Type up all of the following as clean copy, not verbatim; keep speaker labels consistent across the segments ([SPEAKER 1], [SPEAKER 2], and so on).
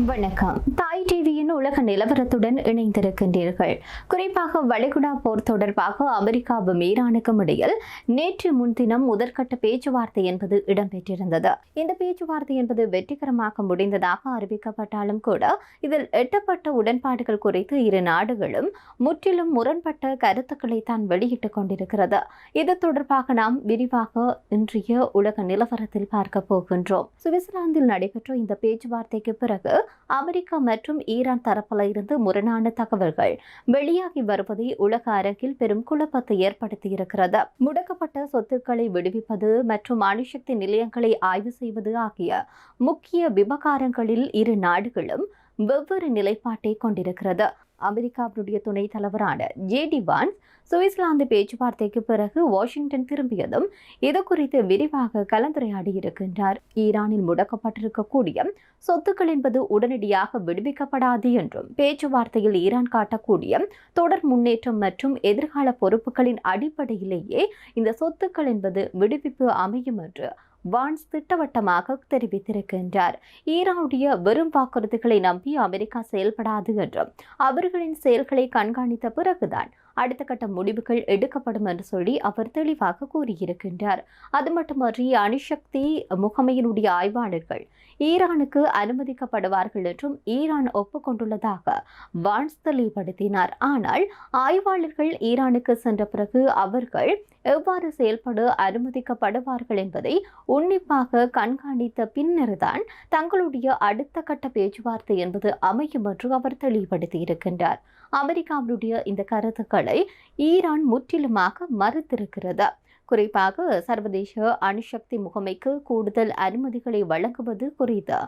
[SPEAKER 1] வணக்கம். தாய் டிவியின் உலக நிலவரத்துடன் இணைந்திருக்கின்றீர்கள். குறிப்பாக வளைகுடா போர் தொடர்பாக அமெரிக்காவும் ஈரானுக்கும் இடையில் நேற்று முன்தினம் முதற்கட்ட பேச்சுவார்த்தை என்பது இடம்பெற்றிருந்தது. இந்த பேச்சுவார்த்தை என்பது வெற்றிகரமாக முடிந்ததாக அறிவிக்கப்பட்டாலும் கூட இதில் எட்டப்பட்ட உடன்பாடுகள் குறித்து இரு நாடுகளும் முற்றிலும் முரண்பட்ட கருத்துக்களை தான் வெளியிட்டுக் கொண்டிருக்கிறது. இது தொடர்பாக நாம் விரிவாக இன்றைய உலக நிலவரத்தில் பார்க்க போகின்றோம். சுவிட்சர்லாந்தில் நடைபெற்ற இந்த பேச்சுவார்த்தைக்கு பிறகு அமெரிக்கா மற்றும் ஈரான் தரப்பில் இருந்து முரணான தகவல்கள் வெளியாகி வருவதை உலக அரங்கில் பெரும் குழப்பத்தை ஏற்படுத்தியிருக்கிறது. முடக்கப்பட்ட சொத்துக்களை விடுவிப்பது மற்றும் அணுசக்தி நிலையங்களை ஆய்வு செய்வது ஆகிய முக்கிய விவகாரங்களில் இரு நாடுகளும் வெவ்வேறு நிலைப்பாட்டை கொண்டிருக்கிறது. அமெரிக்காவுடைய துணைத் தலைவரான ஜே.டி. வான்ஸ் சுவிட்சர்லாந்து பேச்சுவார்த்தைக்கு பிறகு வாஷிங்டன் திரும்பியதும் இது குறித்து விரிவாக கலந்துரையாடி இருக்கின்றார். ஈரானில் முடக்கப்பட்டிருக்கக்கூடிய சொத்துக்கள் என்பது உடனடியாக விடுவிக்கப்படாது என்றும் பேச்சுவார்த்தையில் ஈரான் காட்டக்கூடிய தொடர் முன்னேற்றம் மற்றும் எதிர்கால பொறுப்புகளின் அடிப்படையிலேயே இந்த சொத்துக்கள் என்பது விடுவிப்பு அமையும் என்று வான்ஸ் திட்டவட்டமாக தெரிவித்திருக்கின்றார். ஈரானுடைய வெறும் வாக்குறுதிகளை நம்பி அமெரிக்கா செயல்படாது என்றும் அவர்களின் செயல்களை கண்காணித்த பிறகுதான் அடுத்த கட்ட முடிவுகள் எடுக்கப்படும் என்று சொல்லி அவர் தெளிவாக கூறியிருக்கின்றார். அது மட்டுமன்றி அணுசக்தி முகமையினுடைய ஆய்வாளர்கள் ஈரானுக்கு அனுமதிக்கப்படுவார்கள் என்றும் ஈரான் ஒப்புக்கொண்டுள்ளதாக வான்ஸ் தெளிவுபடுத்தினார். ஆனால் ஆய்வாளர்கள் ஈரானுக்கு சென்ற பிறகு அவர்கள் எவ்வாறு செயல்பட அனுமதிக்கப்படுவார்கள் என்பதை உன்னிப்பாக கண்காணித்த பின்னர்தான் தங்களுடைய அடுத்த கட்ட பேச்சுவார்த்தை என்பது அமையும் என்று அவர் தெளிவுபடுத்தியிருக்கின்றார். அமெரிக்காவுடைய இந்த கருத்துக்களை ஈரான் முற்றிலுமாக மறுத்திருக்கிறது. குறிப்பாக சர்வதேச அணுசக்தி முகமைக்கு கூடுதல் அனுமதிகளை வழங்குவது குறித்து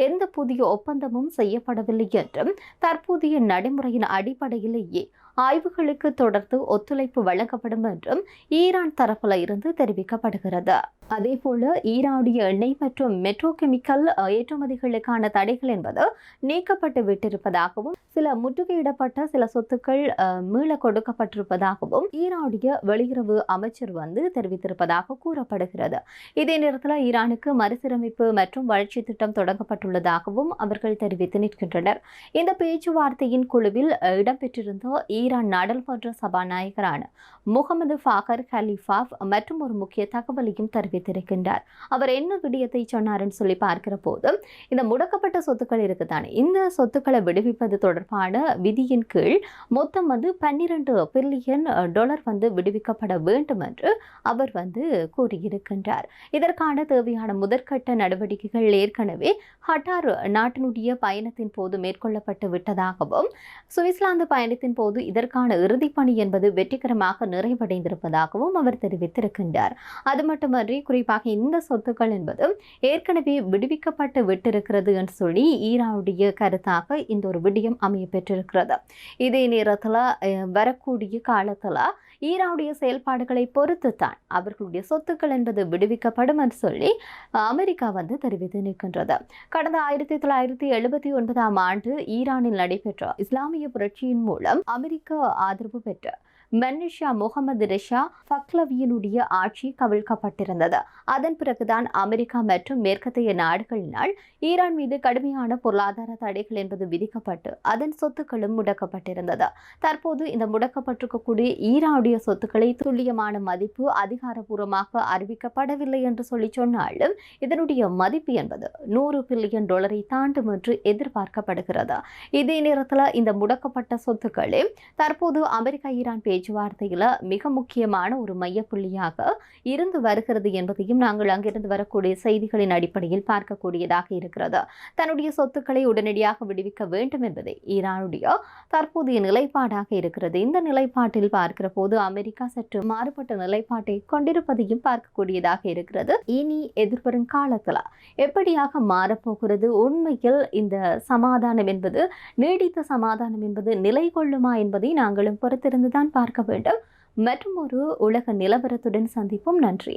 [SPEAKER 1] எந்த புதிய ஒப்பந்தமும் செய்யப்படவில்லை என்றும் தற்போதைய நடைமுறையின் அடிப்படையிலேயே ஆய்வுகளுக்கு தொடர்ந்து ஒத்துழைப்பு வழங்கப்படும் என்றும் ஈரான் தரப்பில் இருந்து தெரிவிக்கப்படுகிறது. அதேபோல ஈரானுடைய எண்ணெய் மற்றும் மெட்ரோகெமிக்கல் ஏற்றுமதிகளுக்கான தடைகள் என்பது நீக்கப்பட்டு விட்டிருப்பதாகவும் சில முற்றுகையிடப்பட்ட சில சொத்துக்கள் மீள கொடுக்கப்பட்டிருப்பதாகவும் ஈரானுடைய வெளியுறவு அமைச்சர் தெரிவித்திருப்பதாக கூறப்படுகிறது. இதே நேரத்தில் ஈரானுக்கு மறுசீரமைப்பு மற்றும் வளர்ச்சி திட்டம் தொடங்கப்பட்டுள்ளதாகவும் அவர்கள் தெரிவித்து நிற்கின்றனர். இந்த பேச்சுவார்த்தையின் குழுவில் இடம்பெற்றிருந்த ஈரான் நாடாளுமன்ற சபாநாயகரான முகமது ஃபாகர் கலிஃபாப் மற்றும் ஒரு முக்கிய தகவலையும் தெரிவித்திருக்கின்றார். அவர் என்ன விடயத்தை சொன்னார்னு சொல்லி பார்க்கிற போது, இந்த முடக்கப்பட்ட சொத்துக்கள் இருக்குதானே, இந்த சொத்துக்களை விடுவிப்பது தொடர்பான விதியின் கீழ் மொத்தம் $12 பில்லியன் விடுவிக்கப்பட வேண்டும் என்று அவர் கூறியிருக்கின்றார். இதற்கான தேவையான முதற்கட்ட நடவடிக்கைகள் ஏற்கனவே கட்டார் நாட்டினுடைய பயணத்தின் போது மேற்கொள்ளப்பட்டு விட்டதாகவும் சுவிட்சர்லாந்து பயணத்தின் போது இதற்கான இறுதிப் பணி என்பது வெற்றிகரமாக நிறைவடைந்திருப்பதாகவும் அவர் தெரிவித்திருக்கின்றார். அது மட்டுமன்றி குறிப்பாக இந்த சொத்துக்கள் என்பது ஏற்கனவே விடுவிக்கப்பட்டு விட்டிருக்கிறது என்று சொல்லி ஈரானுடைய கருத்தாக இந்த ஒரு விடயம் அமைய பெற்றிருக்கிறது. இதே நேரத்தில் வரக்கூடிய காலத்தில் ஈரானுடைய செயல்பாடுகளை பொறுத்துத்தான் அவர்களுடைய சொத்துக்கள் என்பது விடுவிக்கப்படும் என்று சொல்லி அமெரிக்கா தெரிவித்து நிற்கின்றது. கடந்த 1979 ஆண்டு ஈரானில் நடைபெற்ற இஸ்லாமிய புரட்சியின் மூலம் அமெரிக்க ஆதரவு பெற்ற மன்னிஷா முகமது ரிஷா பக்லவியினுடைய ஆட்சி கவிழ்க்கப்பட்டிருந்தது. அதன் பிறகுதான் அமெரிக்கா மற்றும் மேற்கத்திய நாடுகளினால் ஈரான் மீது கடுமையான பொருளாதார தடைகள் என்பது விதிக்கப்பட்டு அதன் சொத்துக்களும் முடக்கப்பட்டிருந்தது. தற்போது இந்த முடக்கப்பட்டிருக்கக்கூடிய ஈரானுடைய சொத்துக்களை துல்லியமான மதிப்பு அதிகாரப்பூர்வமாக அறிவிக்கப்படவில்லை என்று சொல்லி சொன்னாலும் இதனுடைய மதிப்பு என்பது $100 பில்லியன் தாண்டும் என்று எதிர்பார்க்கப்படுகிறது. இதே நேரத்தில் இந்த முடக்கப்பட்ட சொத்துக்களே தற்போது அமெரிக்கா ஈரான் பேச்சுவார்த்தையில் மிக முக்கியமான ஒரு மையப்புள்ளியாக இருந்து வருகிறது என்பதையும் நாங்கள் அங்கிருந்து வரக்கூடிய செய்திகளின் அடிப்படையில் பார்க்கக்கூடியதாக இருக்கிறது. தன்னுடைய சொத்துக்களை உடனடியாக விடுவிக்க வேண்டும் என்பதை ஈரானுடைய தற்போதைய நிலைப்பாடாக இருக்கிறது. இந்த நிலைப்பாட்டில் பார்க்கிற போது அமெரிக்கா சற்று மாறுபட்ட நிலைப்பாட்டை கொண்டிருப்பதையும் பார்க்கக்கூடியதாக இருக்கிறது. இனி எதிர்வரும் காலத்தில் எப்படியாக மாறப்போகிறது, உண்மையில் இந்த சமாதானம் என்பது நீடித்த சமாதானம் என்பது நிலை கொள்ளுமா என்பதை நாங்களும் பொறுத்திருந்துதான் பார்க்க வேண்டும். மற்றும் ஒரு உலக நிலவரத்துடன் சந்திப்போம். நன்றி.